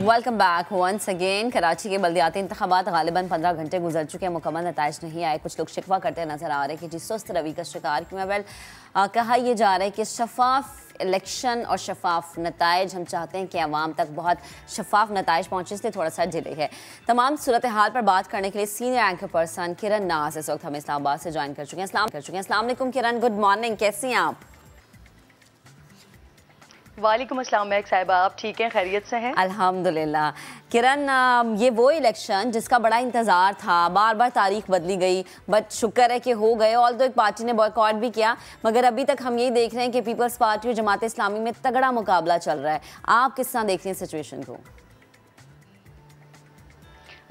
Welcome back once again. Karachi के बल्दियाती इंतखाबात गालिबन 15 घंटे गुजर चुके हैं, मुकम्मल नताइज नहीं आए। कुछ लोग शिकवा करते नजर आ रहे हैं कि जी सुस्त रवि का शिकार क्यों है। कहा यह जा रहा है कि शफाफ इलेक्शन और शफाफ नताइज हम चाहते हैं कि अवाम तक बहुत शफाफ नताइज पहुँचे, इसलिए थोड़ा सा डिले है। तमाम सूरत हाल पर बात करने के लिए सीनियर एंकर पर्सन किरण नाज इस वक्त हमें इस्लामाबाद से ज्वाइन कर चुके हैं। अस्सलाम वालेकुम किरण, गुड मॉर्निंग, कैसी हैं आप? वालेकुम अस्सलाम महक साहिबा, आप ठीक हैं, खैरियत से हैं? अल्हम्दुलिल्लाह। किरण, ये वो इलेक्शन जिसका बड़ा इंतज़ार था, बार बार तारीख बदली गई, बट शुक्र है कि हो गए। ऑल तो एक पार्टी ने बॉयकॉट भी किया, मगर अभी तक हम यही देख रहे हैं कि पीपल्स पार्टी और जमात इस्लामी में तगड़ा मुकाबला चल रहा है। आप किस तरह देख रही हैं सिचुएशन को?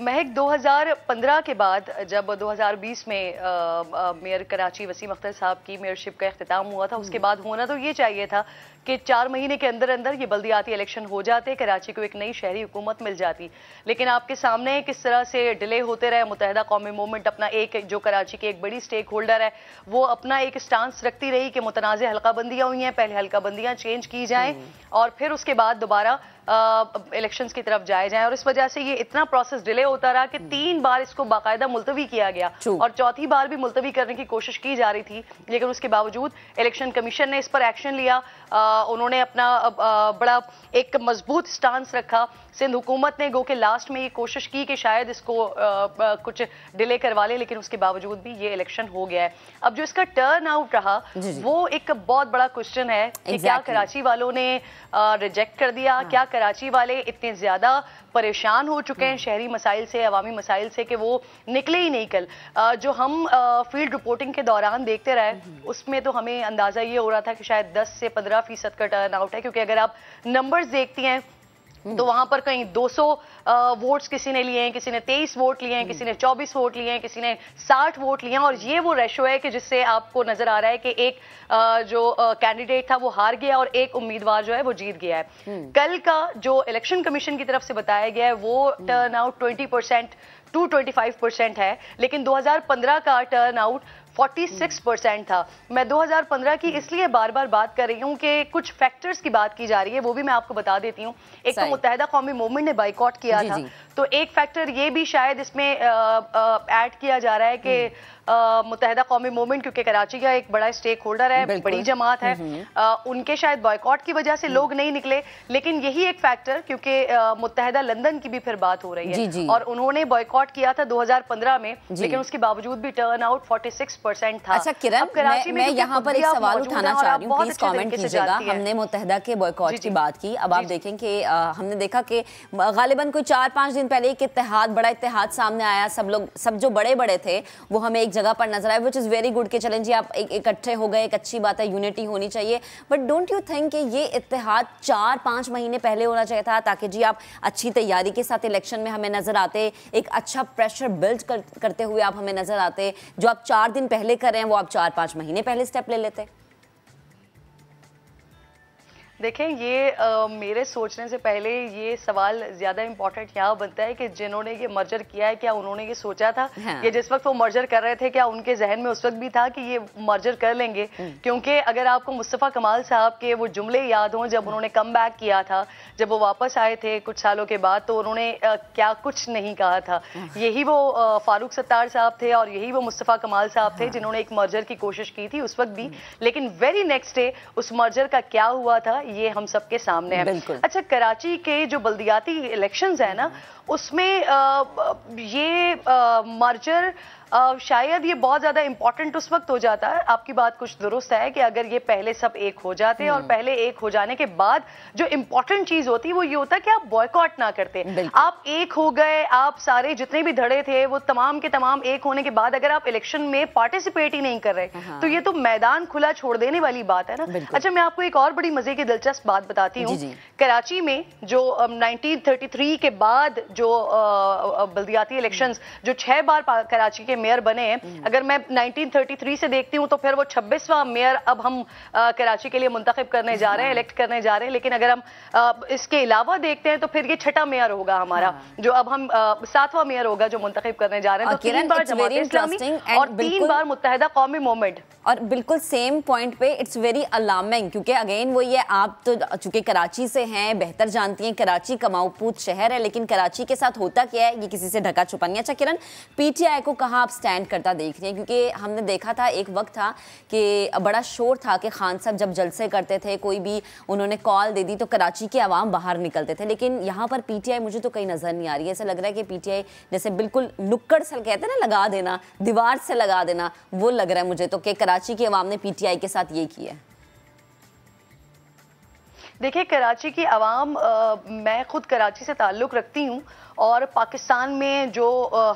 महक, 2015 के बाद जब 2020 में मेयर कराची वसीम अख्तर साहब की मेयरशिप का इख्तिताम हुआ था, उसके बाद होना तो ये चाहिए था कि 4 महीने के अंदर अंदर ये बल्दियाती इलेक्शन हो जाते, कराची को एक नई शहरी हुकूमत मिल जाती। लेकिन आपके सामने किस तरह से डिले होते रहे। मुत्तहिदा कौमी मूवमेंट अपना एक, जो कराची की एक बड़ी स्टेक होल्डर है, वो अपना एक स्टांस रखती रही कि मुतनाज़ हल्काबंदियाँ हुई हैं, पहले हल्काबंदियाँ चेंज की जाएँ और फिर उसके बाद दोबारा इलेक्शंस की तरफ जाए जाएं। और इस वजह से ये इतना प्रोसेस डिले होता रहा कि 3 बार इसको बाकायदा मुलतवी किया गया और चौथी बार भी मुलतवी करने की कोशिश की जा रही थी। लेकिन उसके बावजूद इलेक्शन कमीशन ने इस पर एक्शन लिया। उन्होंने अपना बड़ा एक मजबूत स्टांस रखा। सिंध हुकूमत ने गो के लास्ट में ये कोशिश की कि शायद इसको कुछ डिले करवा ले, लेकिन उसके बावजूद भी ये इलेक्शन हो गया है। अब जो इसका टर्न आउट रहा वो एक बहुत बड़ा क्वेश्चन है कि क्या कराची वालों ने रिजेक्ट कर दिया, क्या कराची वाले इतने ज्यादा परेशान हो चुके हैं शहरी मसाइल से, अवामी मसाइल से, कि वो निकले ही नहीं। कल जो हम फील्ड रिपोर्टिंग के दौरान देखते रहे, उसमें तो हमें अंदाजा ये हो रहा था कि शायद 10 से 15% का टर्न आउट है, क्योंकि अगर आप नंबर्स देखती हैं तो वहां पर कहीं 200 वोट्स किसी ने लिए हैं, किसी ने 23 वोट लिए हैं, किसी ने 24 वोट लिए हैं, किसी ने 60 वोट लिए हैं। और ये वो रेशो है कि जिससे आपको नजर आ रहा है कि एक जो कैंडिडेट था वो हार गया और एक उम्मीदवार जो है वो जीत गया है। कल का जो इलेक्शन कमीशन की तरफ से बताया गया है वो टर्न आउट 20% to 25% है, लेकिन 2015 का टर्न आउट 46% था। मैं 2015 की इसलिए बार बार बात कर रही हूँ कि कुछ फैक्टर्स की बात की जा रही है, वो भी मैं आपको बता देती हूँ। एक तो मुत्तहिदा कौमी मूवमेंट ने बाइकॉट किया था, तो एक फैक्टर ये भी शायद इसमें ऐड किया जा रहा है कि मुत्तहिदा कौमी मूवमेंट, क्योंकि कराची का एक बड़ा स्टेक होल्डर है, बड़ी जमात है, उनके शायद बॉयकॉट की वजह से लोग नहीं निकले। लेकिन यही एक फैक्टर, क्योंकि मुत्तहिदा लंदन की भी फिर बात हो रही है और उन्होंने बॉयकॉट किया था 2015 में, लेकिन उसके बावजूद भी टर्न आउट 46% था। अच्छा किरण, मैं यहाँ पर एक सवाल उठाना चाह रही हूँ, प्लीज कमेंट कीजिएगा। हमने मुत्तहिदा के बॉयकॉट की बात की, अब आप देखें कि हमने देखा कि गालिबन कोई 4-5 दिन पहले एक इत्तेहाद, बड़ा इत्तेहाद सामने आया। सब जो बड़े बड़े थे वो हमें एक जगह पर नजर आए, विच इज़ वेरी गुड। के चलें जी, आप इकट्ठे हो गए, एक अच्छी बात है, यूनिटी होनी चाहिए। बट डोंट यू थिंक कि ये इत्तेहाद 4-5 महीने पहले होना चाहिए था, ताकि जी आप अच्छी तैयारी के साथ इलेक्शन में हमें नजर आते, एक अच्छा प्रेशर बिल्ड करते हुए आप हमें नजर आते। जो आप 4 दिन पहले कर रहे हैं वो आप 4-5 महीने पहले स्टेप ले लेते। देखें, ये मेरे सोचने से पहले ये सवाल ज्यादा इंपॉर्टेंट यहाँ बनता है कि जिन्होंने ये मर्जर किया है, क्या उन्होंने ये सोचा था कि जिस वक्त वो मर्जर कर रहे थे, क्या उनके जहन में उस वक्त भी था कि ये मर्जर कर लेंगे? क्योंकि अगर आपको मुस्तफ़ा कमाल साहब के वो जुमले याद हों जब उन्होंने कम बैक किया था, जब वो वापस आए थे कुछ सालों के बाद, तो उन्होंने क्या कुछ नहीं कहा था। यही वो फारूक सत्तार साहब थे और यही वो मुस्तफ़ा कमाल साहब थे जिन्होंने एक मर्जर की कोशिश की थी उस वक्त भी। लेकिन वेरी नेक्स्ट डे उस मर्जर का क्या हुआ था ये हम सबके सामने है। अच्छा, कराची के जो बल्दियाती इलेक्शंस है ना, उसमें ये मर्जर शायद ये बहुत ज्यादा इंपॉर्टेंट उस वक्त हो जाता है। आपकी बात कुछ दुरुस्त है कि अगर ये पहले सब एक हो जाते और पहले एक हो जाने के बाद जो इंपॉर्टेंट चीज होती वो ये होता कि आप बॉयकॉट ना करते। आप एक हो गए, आप सारे जितने भी धड़े थे वो तमाम के तमाम एक होने के बाद अगर आप इलेक्शन में पार्टिसिपेट ही नहीं कर रहे तो ये तो मैदान खुला छोड़ देने वाली बात है ना। अच्छा, मैं आपको एक और बड़ी मजे की दिलचस्प बात बताती हूँ। कराची में जो 1933 के बाद जो बल्दियाती इलेक्शंस जो 6 बार कराची के मेयर बने हैं। अगर मैं 1933 से देखती हूँ तो फिर वो 26वां मेयर अब हम कराची के लिए मुंतखब करने जा रहे हैं, इलेक्ट करने जा रहे हैं। लेकिन अगर हम इसके अलावा देखते हैं तो फिर ये छठा मेयर होगा हमारा, जो अब हम 7वां मेयर होगा जो मुंतखब करने जा रहे हैं। तो 3 बार जमात इस्लामी और 3 बार मुत्तहिदा कौमी मूवमेंट। और बिल्कुल सेम पॉइंट पे इट्स वेरी अलार्मिंग, क्योंकि अगेन वो ये, आप तो चूंकि कराची से हैं, बेहतर जानती हैं, कराची कमाऊपूत शहर है, लेकिन कराची के साथ होता क्या है ये किसी से ढका छुपा नहीं। अच्छा किरण, पीटीआई को कहाँ आप स्टैंड करता देख रही हैं? क्योंकि हमने देखा था एक वक्त था कि बड़ा शोर था कि खान साहब जब जलसे करते थे, कोई भी उन्होंने कॉल दे दी तो कराची के अवाम बाहर निकलते थे, लेकिन यहाँ पर पीटीआई मुझे तो कहीं नजर नहीं आ रही है। ऐसा लग रहा है कि पीटीआई जैसे बिल्कुल नुक्कड़ से कहते हैं ना, लगा देना, दीवार से लगा देना, वो लग रहा है मुझे तो कि कराची की अवाम ने पीटीआई के साथ ये किया है। देखिए, कराची की आवाम, मैं खुद कराची से ताल्लुक़ रखती हूँ और पाकिस्तान में जो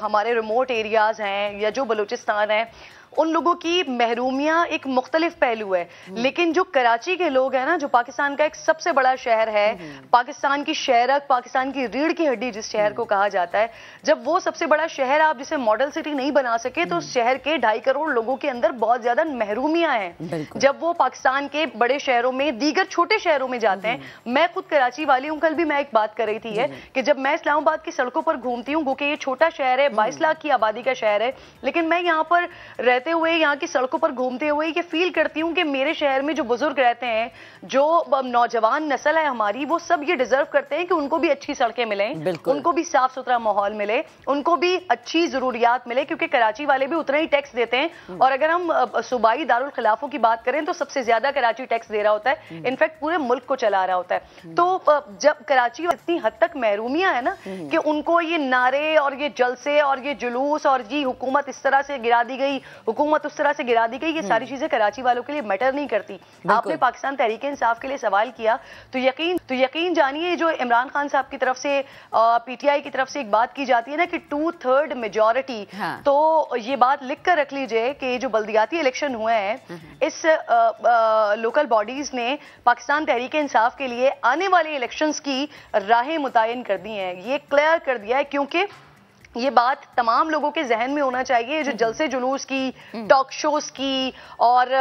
हमारे रिमोट एरियाज़ हैं या जो बलूचिस्तान है, उन लोगों की महरूमियाँ एक मुख्तलिफ पहलू है। लेकिन जो कराची के लोग हैं ना, जो पाकिस्तान का एक सबसे बड़ा शहर है, पाकिस्तान की शहरक, पाकिस्तान की रीढ़ की हड्डी जिस शहर को कहा जाता है, जब वो सबसे बड़ा शहर आप जिसे मॉडल सिटी नहीं बना सके तो उस शहर के 2.5 करोड़ लोगों के अंदर बहुत ज्यादा महरूमियाँ हैं। जब वो पाकिस्तान के बड़े शहरों में, दीगर छोटे शहरों में जाते हैं, मैं खुद कराची वाली हूँ, कल भी मैं एक बात कर रही थी है कि जब मैं इस्लामाबाद की सड़कों पर घूमती हूँ, क्योंकि ये छोटा शहर है, 22 लाख की आबादी का शहर है, लेकिन मैं यहाँ पर रहते हुए, यहाँ की सड़कों पर घूमते हुए ये फील करती हूँ कि मेरे शहर में जो बुजुर्ग रहते हैं, जो नौजवान नस्ल है हमारी, वो सब ये डिजर्व करते हैं कि उनको भी अच्छी सड़कें मिलें, उनको भी साफ सुथरा माहौल मिले, उनको भी अच्छी जरूरियात मिले, क्योंकि कराची वाले भी उतना ही टैक्स देते हैं। और अगर हम सूबाई दारुल खिलाफों की बात करें तो सबसे ज्यादा कराची टैक्स दे रहा होता है, इनफैक्ट पूरे मुल्क को चला रहा होता है। तो जब कराची इतनी हद तक महरूमियां है ना कि उनको ये नारे और ये जलसे और ये जुलूस और ये हुकूमत इस तरह से गिरा दी गई, हुकूमत उस तरह से गिरा दी गई, ये सारी चीजें कराची वालों के लिए मैटर नहीं करती। आपने पाकिस्तान तहरीक इंसाफ के लिए सवाल किया तो यकीन जानिए, जो इमरान खान साहब की तरफ से, पीटीआई की तरफ से एक बात की जाती है ना कि 2/3 मेजॉरिटी, तो ये बात लिख कर रख लीजिए कि जो बल्दियाती इलेक्शन हुए हैं, इस लोकल बॉडीज ने पाकिस्तान तहरीक इंसाफ के लिए आने वाले इलेक्शंस की राहें मुतय्यन कर दी हैं। ये क्लियर कर दिया है, क्योंकि ये बात तमाम लोगों के जहन में होना चाहिए। जो जलसे जुलूस की, टॉक शोज की और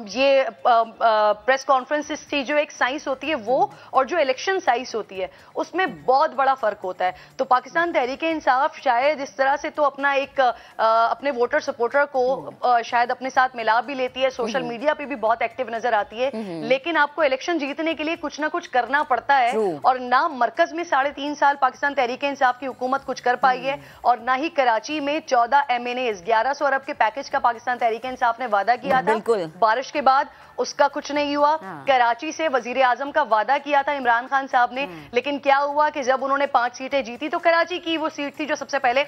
ये प्रेस कॉन्फ्रेंसेस की जो एक साइंस होती है वो, और जो इलेक्शन साइंस होती है, उसमें बहुत बड़ा फर्क होता है। तो पाकिस्तान तहरीक इंसाफ शायद इस तरह से तो अपना एक अपने वोटर सपोर्टर को शायद अपने साथ मिला भी लेती है, सोशल मीडिया पे भी बहुत एक्टिव नजर आती है, लेकिन आपको इलेक्शन जीतने के लिए कुछ ना कुछ करना पड़ता है। और ना मरकज में 3.5 साल पाकिस्तान तहरीक इंसाफ की हुकूमत कुछ कर पाई है, और ना ही कराची में 14 MNAs 1100 अरब के पैकेज का पाकिस्तान तहरीक इंसाफ ने वादा किया था। बारिश के बाद उसका कुछ नहीं हुआ। कराची से वजीर आजम का वादा किया था इमरान खान साहब ने, लेकिन क्या हुआ कि जब उन्होंने 5 सीटें जीती तो कराची की वो सीट थी जो सबसे पहले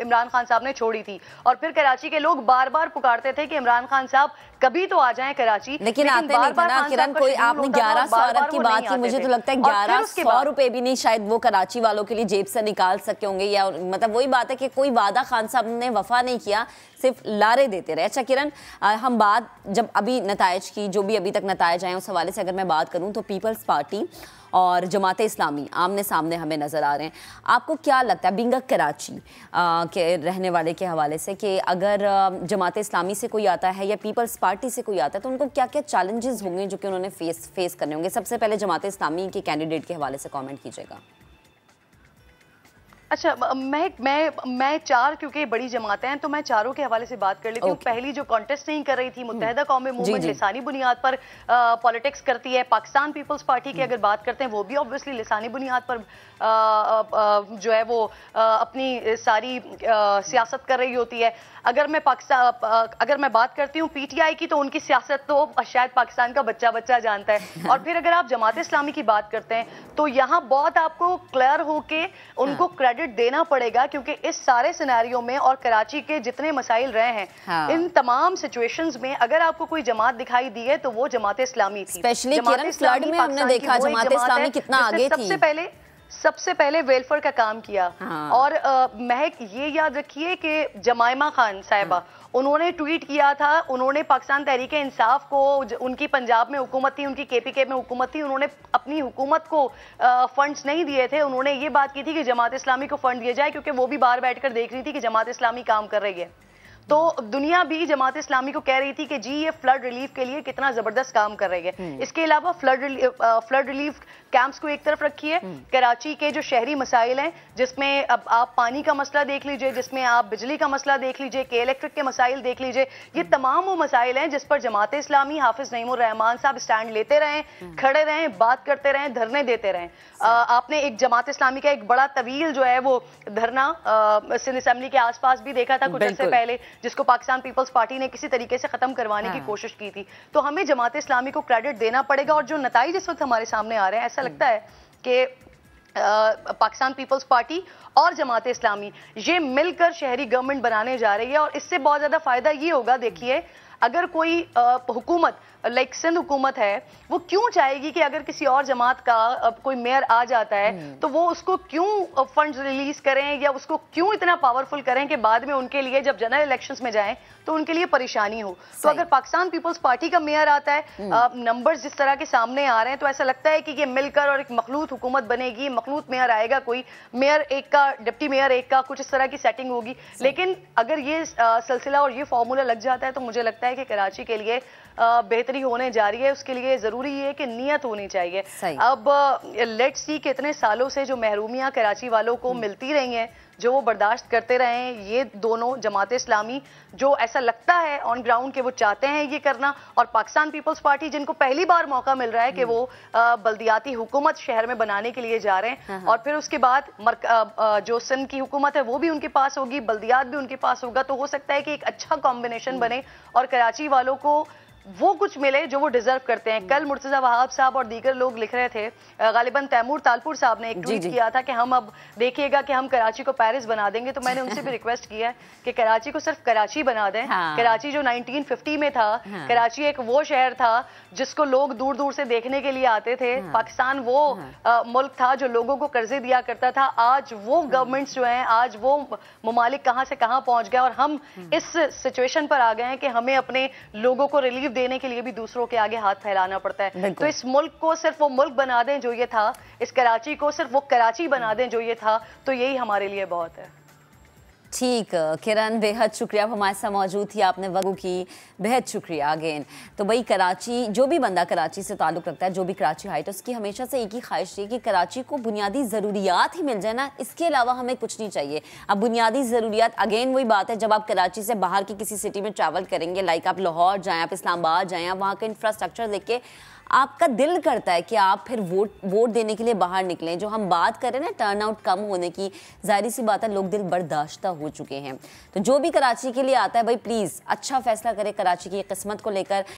इमरान खान साहब ने छोड़ी थी, और फिर कराची के लोग बार बार पुकारते थे कि इमरान खान साहब कभी तो आ जाएं कराची, लेकिन आते नहीं थे ना किरण। कोई आपने 1100 अरब की बात की, मुझे तो लगता है 1100 रुपए भी नहीं शायद वो कराची वालों के लिए जेब से निकाल सके होंगे, या मतलब वही बात है कि कोई वादा खान साहब ने वफा नहीं किया, सिर्फ लारे देते रहे। अच्छा किरण, हम बात जब अभी नतायज की, जो भी अभी तक नतायज आए उस हवाले से अगर मैं बात करूं तो पीपल्स पार्टी और जमात इस्लामी आमने सामने हमें नज़र आ रहे हैं। आपको क्या लगता है, बीइंग अ कराची के रहने वाले के हवाले से, कि अगर जमात इस्लामी से कोई आता है या पीपल्स पार्टी से कोई आता है तो उनको क्या क्या चैलेंजेस होंगे जो कि उन्होंने फेस करने होंगे? सबसे पहले जमात इस्लामी के कैंडिडेट के हवाले से कमेंट कीजिएगा। अच्छा, मैं 4, क्योंकि बड़ी जमातें हैं तो मैं चारों के हवाले से बात कर लेती हूँ। पहली जो कॉन्टेस्ट नहीं कर रही थी, मुत्तहिदा कौमी मूवमेंट लिसानी बुनियाद पर पॉलिटिक्स करती है। पाकिस्तान पीपल्स पार्टी की अगर बात करते हैं, वो भी ऑब्वियसली लिसानी बुनियाद पर जो है वो अपनी सारी सियासत कर रही होती है। अगर मैं बात करती हूँ पीटीआई की, तो उनकी सियासत तो शायद पाकिस्तान का बच्चा बच्चा जानता है। और फिर अगर आप जमात इस्लामी की बात करते हैं तो यहाँ बहुत आपको क्लियर होके उनको क्रेडिट देना पड़ेगा, क्योंकि इस सारे सिनेरियो में और कराची के जितने मसाइल रहे हैं, इन तमाम सिचुएशंस में अगर आपको कोई जमात दिखाई दी है तो वो जमात इस्लामी थी। स्पेशली किरण फ्लड में हमने देखा जमात इस्लामी कितना आगे थी। सबसे पहले सबसे पहले वेलफेयर का काम किया। और महक ये याद रखिए कि जमाइमा खान साहिबा, उन्होंने ट्वीट किया था, उन्होंने पाकिस्तान तहरीक इंसाफ को, उनकी पंजाब में हुकूमत थी, उनकी केपीके में हुकूमत थी, उन्होंने अपनी हुकूमत को फंड्स नहीं दिए थे। उन्होंने ये बात की थी कि जमात इस्लामी को फंड दिया जाए, क्योंकि वो भी बाहर बैठकर देख रही थी कि जमात इस्लामी काम कर रही है। तो दुनिया भी जमात इस्लामी को कह रही थी कि जी ये फ्लड रिलीफ के लिए कितना जबरदस्त काम कर रही है। इसके अलावा फ्लड रिलीफ कैंप्स को एक तरफ रखिए, कराची के जो शहरी मसाइल हैं, जिसमें अब आप पानी का मसला देख लीजिए, जिसमें आप बिजली का मसला देख लीजिए, के इलेक्ट्रिक के मसाइल देख लीजिए, ये तमाम वो मसाइल हैं जिस पर जमात इस्लामी, हाफिज नईमुर रहमान साहब स्टैंड लेते रहें, खड़े रहें, बात करते रहें, धरने देते रहें। आपने एक जमात इस्लामी का एक बड़ा तवील जो है वो धरना सिंध असेंबली के आसपास भी देखा था कुछ अर्से पहले, जिसको पाकिस्तान पीपल्स पार्टी ने किसी तरीके से खत्म करवाने की कोशिश की थी। तो हमें जमात इस्लामी को क्रेडिट देना पड़ेगा। और जो नताइज इस वक्त हमारे सामने आ रहे हैं, ऐसा लगता है कि पाकिस्तान पीपल्स पार्टी और जमात इस्लामी ये मिलकर शहरी गवर्नमेंट बनाने जा रही है। और इससे बहुत ज्यादा फायदा ये होगा, देखिए अगर कोई हुकूमत लाइक सिंध हुकूमत है, वो क्यों चाहेगी कि अगर किसी और जमात का कोई मेयर आ जाता है तो वो उसको क्यों फंड्स रिलीज करें या उसको क्यों इतना पावरफुल करें कि बाद में उनके लिए जब जनरल इलेक्शंस में जाएं तो उनके लिए परेशानी हो। तो अगर पाकिस्तान पीपल्स पार्टी का मेयर आता है, नंबर्स जिस तरह के सामने आ रहे हैं, तो ऐसा लगता है कि ये मिलकर और एक मखलूत हुकूमत बनेगी, मखलूत मेयर आएगा, कोई मेयर एक का, डिप्टी मेयर एक का, कुछ इस तरह की सेटिंग होगी। लेकिन अगर ये सिलसिला और ये फॉर्मूला लग जाता है तो मुझे लगता है कि कराची के लिए बेहतरी होने जा रही है। उसके लिए जरूरी है कि नियत होनी चाहिए। अब लेट्स सी कि इतने सालों से जो महरूमियां कराची वालों को मिलती रही हैं, जो वो बर्दाश्त करते रहे हैं, ये दोनों जमात इस्लामी जो ऐसा लगता है ऑन ग्राउंड के वो चाहते हैं ये करना, और पाकिस्तान पीपल्स पार्टी जिनको पहली बार मौका मिल रहा है कि वो बल्दियाती हुकूमत शहर में बनाने के लिए जा रहे हैं। और फिर उसके बाद जो सिंध की हुकूमत है वो भी उनके पास होगी, बल्दियात भी उनके पास होगा। तो हो सकता है कि एक अच्छा कॉम्बिनेशन बने और कराची वालों को वो कुछ मिले जो वो डिजर्व करते हैं। कल मुर्तजा वहाब साहब और दीगर लोग लिख रहे थे, गालिबन तैमूर तालपुर साहब ने एक ट्वीट किया था कि हम अब देखिएगा कि हम कराची को पेरिस बना देंगे। तो मैंने उनसे भी रिक्वेस्ट किया है कि कराची को सिर्फ कराची बना दें। कराची जो 1950 में था, कराची एक वो शहर था जिसको लोग दूर दूर से देखने के लिए आते थे। पाकिस्तान वो मुल्क था जो लोगों को कर्जे दिया करता था। आज वो गवर्नमेंट्स जो हैं, आज वो ममालिक कहां से कहां पहुंच गए और हम इस सिचुएशन पर आ गए हैं कि हमें अपने लोगों को रिलीफ देने के लिए भी दूसरों के आगे हाथ फैलाना पड़ता है। तो इस मुल्क को सिर्फ वो मुल्क बना दें जो ये था, इस कराची को सिर्फ वो कराची बना दें जो ये था, तो यही हमारे लिए बहुत है। ठीक किरण, बेहद शुक्रिया, हमारे साथ मौजूद थी, आपने वक्त की, बेहद शुक्रिया अगेन। तो भाई कराची, जो भी बंदा कराची से ताल्लुक़ रखता है, जो भी कराची हाइट, उसकी हमेशा से एक ही ख्वाहिश थी कि कराची को बुनियादी ज़रूरियात ही मिल जाए ना, इसके अलावा हमें कुछ नहीं चाहिए। अब बुनियादी ज़रूरियात अगेन वही बात है, जब आप कराची से बाहर की किसी सिटी में ट्रैवल करेंगे, लाइक आप लाहौर जाएँ, आप इस्लामाबाद जाएँ, आप वहाँ का इंफ्रास्ट्रक्चर देख के आपका दिल करता है कि आप फिर वोट देने के लिए बाहर निकलें। जो हम बात कर रहे हैं ना टर्न आउट कम होने की, जाहिर सी बात है लोग दिल बर्दाश्ता हो चुके हैं। तो जो भी कराची के लिए आता है भाई प्लीज़ अच्छा फैसला करे कराची की किस्मत को लेकर।